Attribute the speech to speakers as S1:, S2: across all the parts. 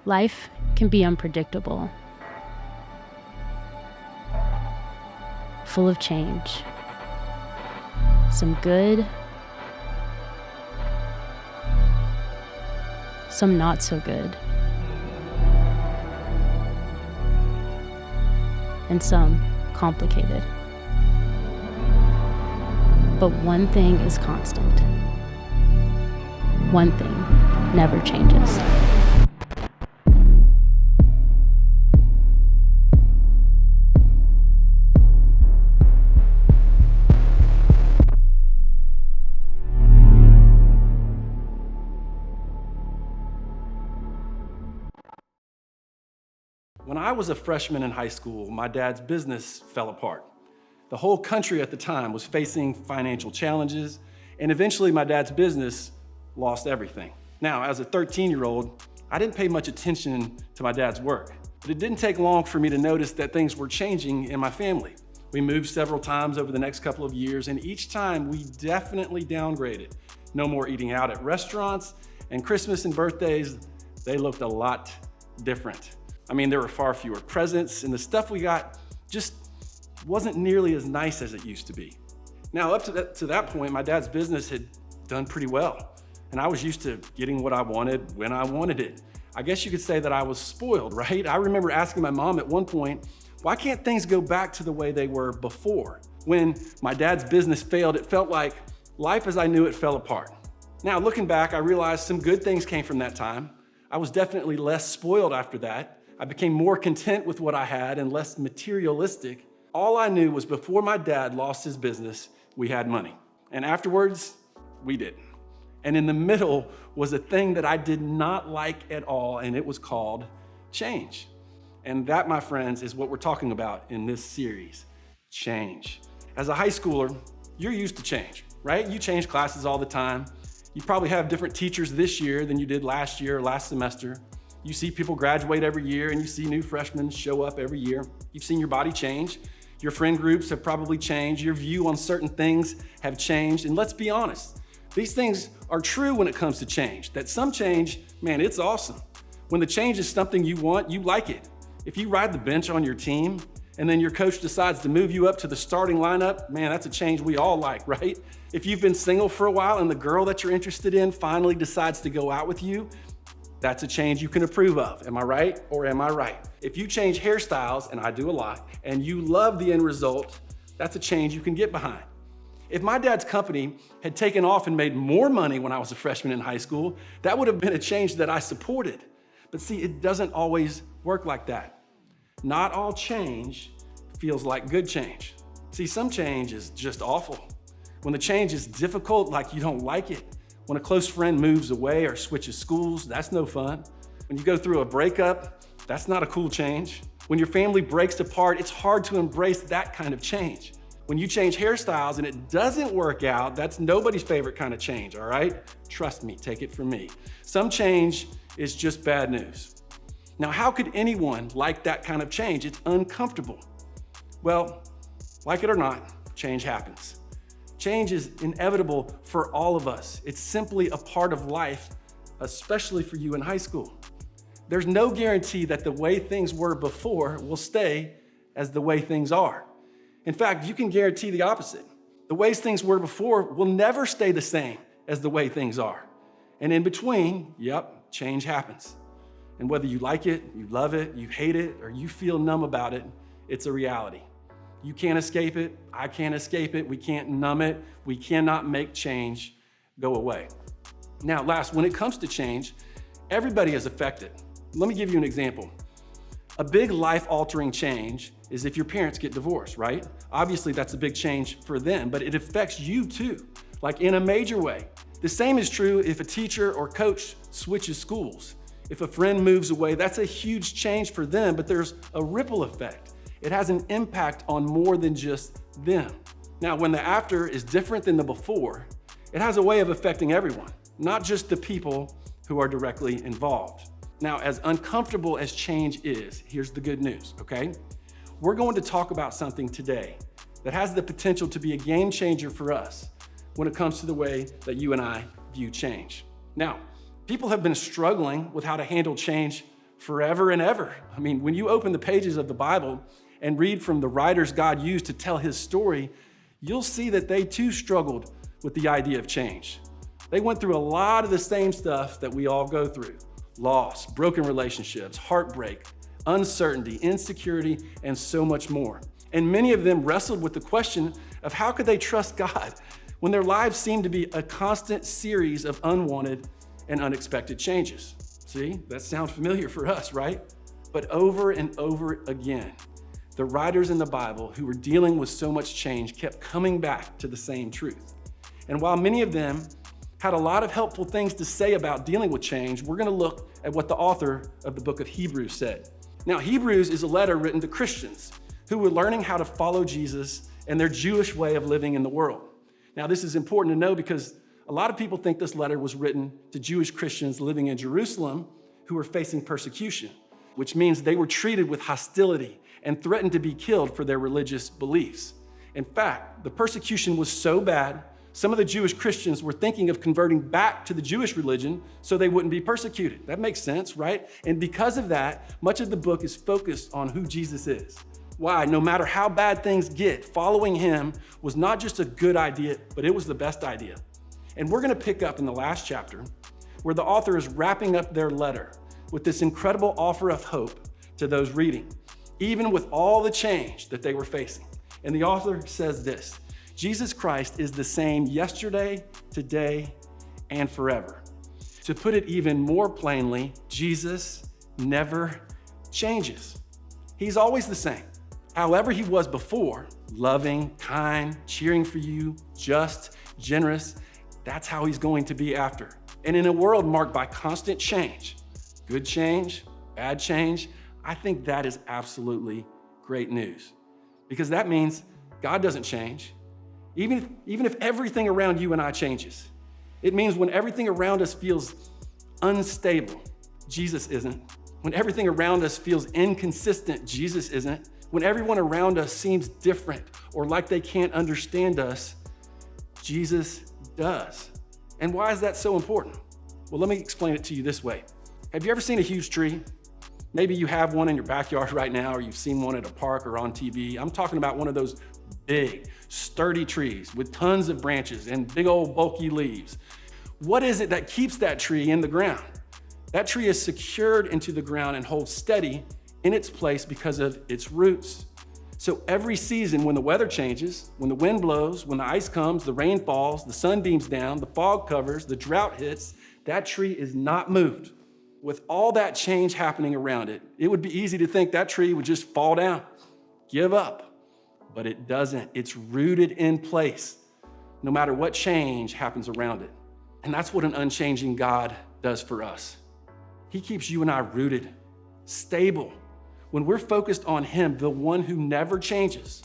S1: Life can be unpredictable, full of change. Some good, some not so good, and some complicated. But one thing is constant. One thing never changes.
S2: When I was a freshman in high school, my dad's business fell apart. The whole country at the time was facing financial challenges, and eventually my dad's business lost everything. Now, as a 13-year-old, I didn't pay much attention to my dad's work, but it didn't take long for me to notice that things were changing in my family. We moved several times over the next couple of years, and each time we definitely downgraded. No more eating out at restaurants, and Christmas and birthdays, they looked a lot different. I mean, there were far fewer presents, and the stuff we got just wasn't nearly as nice as it used to be. Now, up to that point, my dad's business had done pretty well, and I was used to getting what I wanted when I wanted it. I guess you could say that I was spoiled, right? I remember asking my mom at one point, why can't things go back to the way they were before? When my dad's business failed, it felt like life as I knew it fell apart. Now, looking back, I realized some good things came from that time. I was definitely less spoiled after that. I became more content with what I had and less materialistic. All I knew was before my dad lost his business, we had money. And afterwards, we didn't. And in the middle was a thing that I did not like at all, and it was called change. And that, my friends, is what we're talking about in this series, change. As a high schooler, you're used to change, right? You change classes all the time. You probably have different teachers this year than you did last year or last semester. You see people graduate every year, and you see new freshmen show up every year. You've seen your body change. Your friend groups have probably changed. Your view on certain things have changed. And let's be honest, these things are true when it comes to change. That some change, man, it's awesome. When the change is something you want, you like it. If you ride the bench on your team, and then your coach decides to move you up to the starting lineup, man, that's a change we all like, right? If you've been single for a while and the girl that you're interested in finally decides to go out with you, that's a change you can approve of. Am I right or am I right? If you change hairstyles, and I do a lot, and you love the end result, that's a change you can get behind. If my dad's company had taken off and made more money when I was a freshman in high school, that would have been a change that I supported. But see, it doesn't always work like that. Not all change feels like good change. See, some change is just awful. When the change is difficult, like you don't like it, when a close friend moves away or switches schools, that's no fun. When you go through a breakup, that's not a cool change. When your family breaks apart, it's hard to embrace that kind of change. When you change hairstyles and it doesn't work out, that's nobody's favorite kind of change, all right? Trust me, take it from me. Some change is just bad news. Now, how could anyone like that kind of change? It's uncomfortable. Well, like it or not, change happens. Change is inevitable for all of us. It's simply a part of life, especially for you in high school. There's no guarantee that the way things were before will stay as the way things are. In fact, you can guarantee the opposite. The ways things were before will never stay the same as the way things are. And in between, yep, change happens. And whether you like it, you love it, you hate it, or you feel numb about it, it's a reality. You can't escape it, I can't escape it, we can't numb it, we cannot make change go away. Now, last, when it comes to change, everybody is affected. Let me give you an example. A big life-altering change is if your parents get divorced, right? Obviously, that's a big change for them, but it affects you too, like in a major way. The same is true if a teacher or coach switches schools. If a friend moves away, that's a huge change for them, but there's a ripple effect. It has an impact on more than just them. Now, when the after is different than the before, it has a way of affecting everyone, not just the people who are directly involved. Now, as uncomfortable as change is, here's the good news, okay? We're going to talk about something today that has the potential to be a game changer for us when it comes to the way that you and I view change. Now, people have been struggling with how to handle change forever and ever. I mean, when you open the pages of the Bible and read from the writers God used to tell his story, you'll see that they too struggled with the idea of change. They went through a lot of the same stuff that we all go through: loss, broken relationships, heartbreak, uncertainty, insecurity, and so much more. And many of them wrestled with the question of how could they trust God when their lives seemed to be a constant series of unwanted and unexpected changes. See, that sounds familiar for us, right? But over and over again, the writers in the Bible who were dealing with so much change kept coming back to the same truth. And while many of them had a lot of helpful things to say about dealing with change, we're going to look at what the author of the book of Hebrews said. Now, Hebrews is a letter written to Christians who were learning how to follow Jesus and their Jewish way of living in the world. Now, this is important to know because a lot of people think this letter was written to Jewish Christians living in Jerusalem who were facing persecution, which means they were treated with hostility and threatened to be killed for their religious beliefs. In fact, the persecution was so bad, some of the Jewish Christians were thinking of converting back to the Jewish religion so they wouldn't be persecuted. That makes sense, right? And because of that, much of the book is focused on who Jesus is. Why? No matter how bad things get, following him was not just a good idea, but it was the best idea. And we're going to pick up in the last chapter where the author is wrapping up their letter with this incredible offer of hope to those reading, even with all the change that they were facing. And the author says this: Jesus Christ is the same yesterday, today, and forever. To put it even more plainly, Jesus never changes. He's always the same. However he was before, loving, kind, cheering for you, just, generous, that's how he's going to be after. And in a world marked by constant change, good change, bad change, I think that is absolutely great news. Because that means God doesn't change. Even if everything around you and I changes. It means when everything around us feels unstable, Jesus isn't. When everything around us feels inconsistent, Jesus isn't. When everyone around us seems different or like they can't understand us, Jesus does. And why is that so important? Well, let me explain it to you this way. Have you ever seen a huge tree? Maybe you have one in your backyard right now, or you've seen one at a park or on TV. I'm talking about one of those big, sturdy trees with tons of branches and big old bulky leaves. What is it that keeps that tree in the ground? That tree is secured into the ground and holds steady in its place because of its roots. So every season when the weather changes, when the wind blows, when the ice comes, the rain falls, the sun beams down, the fog covers, the drought hits, that tree is not moved. With all that change happening around it, it would be easy to think that tree would just fall down, give up. But it doesn't. It's rooted in place, no matter what change happens around it. And that's what an unchanging God does for us. He keeps you and I rooted, stable. When we're focused on him, the one who never changes,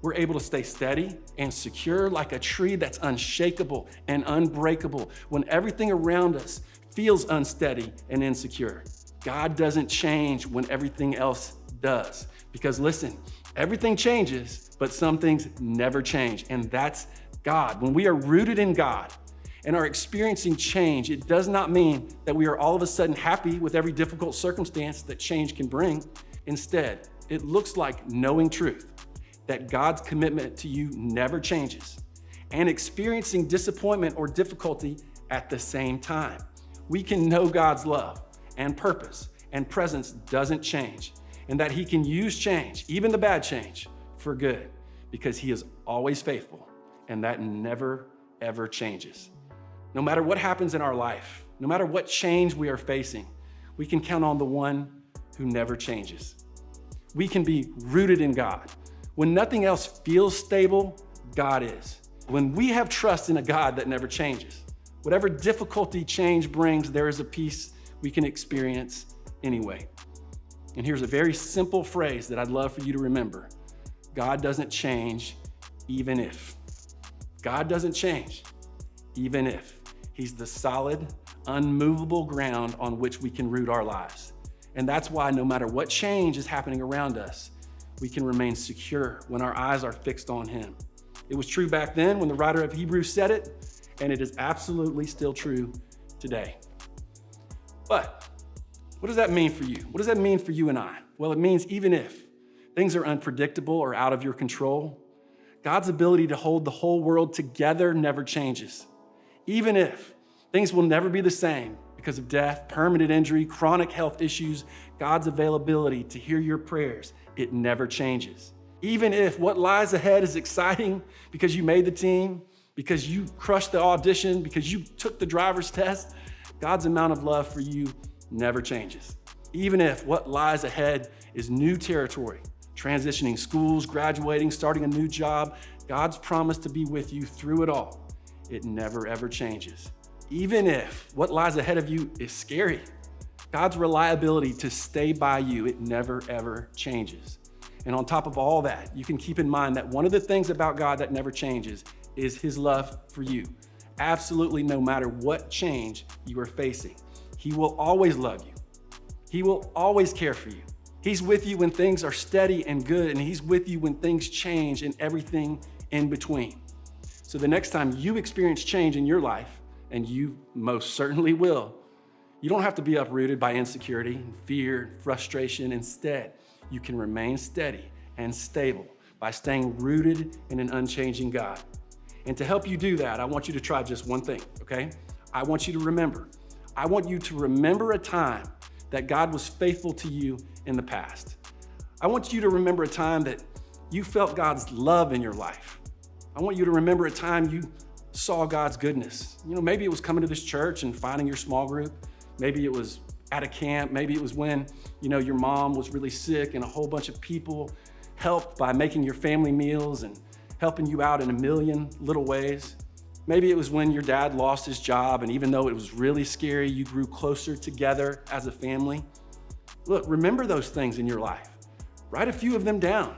S2: we're able to stay steady and secure like a tree that's unshakable and unbreakable when everything around us feels unsteady and insecure. God doesn't change when everything else does. Because listen, everything changes, but some things never change, and that's God. When we are rooted in God and are experiencing change, it does not mean that we are all of a sudden happy with every difficult circumstance that change can bring. Instead, it looks like knowing truth, that God's commitment to you never changes, and experiencing disappointment or difficulty at the same time. We can know God's love and purpose and presence doesn't change, and that he can use change, even the bad change, for good, because he is always faithful, and that never, ever changes. No matter what happens in our life, no matter what change we are facing, we can count on the one who never changes. We can be rooted in God. When nothing else feels stable, God is. When we have trust in a God that never changes, whatever difficulty change brings, there is a peace we can experience anyway. And here's a very simple phrase that I'd love for you to remember. God doesn't change, even if. God doesn't change, even if. He's the solid, unmovable ground on which we can root our lives. And that's why no matter what change is happening around us, we can remain secure when our eyes are fixed on him. It was true back then when the writer of Hebrews said it, and it is absolutely still true today. But What does that mean for you? What does that mean for you and I? Well, it means even if things are unpredictable or out of your control, God's ability to hold the whole world together never changes. Even if things will never be the same because of death, permanent injury, chronic health issues, God's availability to hear your prayers, it never changes. Even if what lies ahead is exciting because you made the team, because you crushed the audition, because you took the driver's test, God's amount of love for you never changes. Even if what lies ahead is new territory, transitioning schools, graduating, starting a new job, God's promise to be with you through it all, it never ever changes. Even if what lies ahead of you is scary, God's reliability to stay by you, it never ever changes. And on top of all that, you can keep in mind that one of the things about God that never changes is his love for you. Absolutely no matter what change you are facing, he will always love you. He will always care for you. He's with you when things are steady and good, and he's with you when things change and everything in between. So the next time you experience change in your life, and you most certainly will, you don't have to be uprooted by insecurity, fear, frustration. Instead, you can remain steady and stable by staying rooted in an unchanging God. And to help you do that, I want you to try just one thing, okay? I want you to remember a time that God was faithful to you in the past. I want you to remember a time that you felt God's love in your life. I want you to remember a time you saw God's goodness. Maybe it was coming to this church and finding your small group. Maybe it was at a camp. Maybe it was when, your mom was really sick and a whole bunch of people helped by making your family meals and helping you out in a million little ways. Maybe it was when your dad lost his job, and even though it was really scary, you grew closer together as a family. Look, remember those things in your life. Write a few of them down.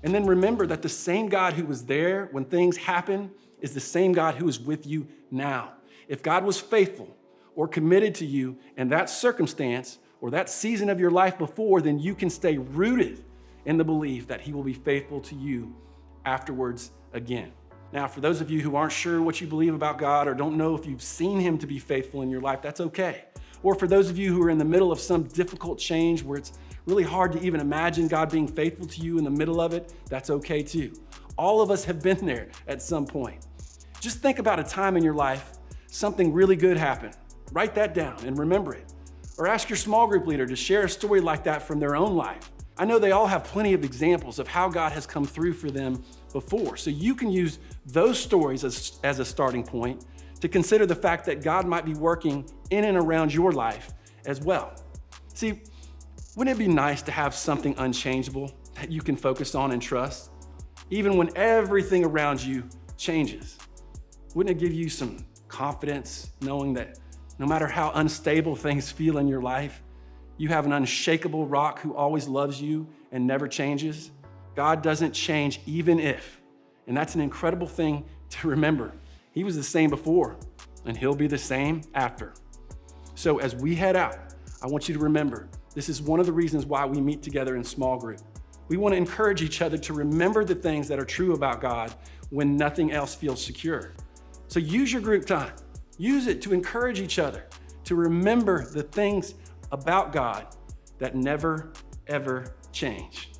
S2: And then remember that the same God who was there when things happen is the same God who is with you now. If God was faithful or committed to you in that circumstance or that season of your life before, then you can stay rooted in the belief that he will be faithful to you afterwards again. Now, for those of you who aren't sure what you believe about God or don't know if you've seen him to be faithful in your life, that's okay. Or for those of you who are in the middle of some difficult change where it's really hard to even imagine God being faithful to you in the middle of it, that's okay too. All of us have been there at some point. Just think about a time in your life, something really good happened. Write that down and remember it. Or ask your small group leader to share a story like that from their own life. I know they all have plenty of examples of how God has come through for them before. So you can use those stories as a starting point to consider the fact that God might be working in and around your life as well. See, wouldn't it be nice to have something unchangeable that you can focus on and trust, even when everything around you changes? Wouldn't it give you some confidence knowing that no matter how unstable things feel in your life, you have an unshakable rock who always loves you and never changes? God doesn't change even if. And that's an incredible thing to remember. He was the same before, and he'll be the same after. So as we head out, I want you to remember, this is one of the reasons why we meet together in small group. We want to encourage each other to remember the things that are true about God when nothing else feels secure. So use your group time. Use it to encourage each other to remember the things about God that never, ever change.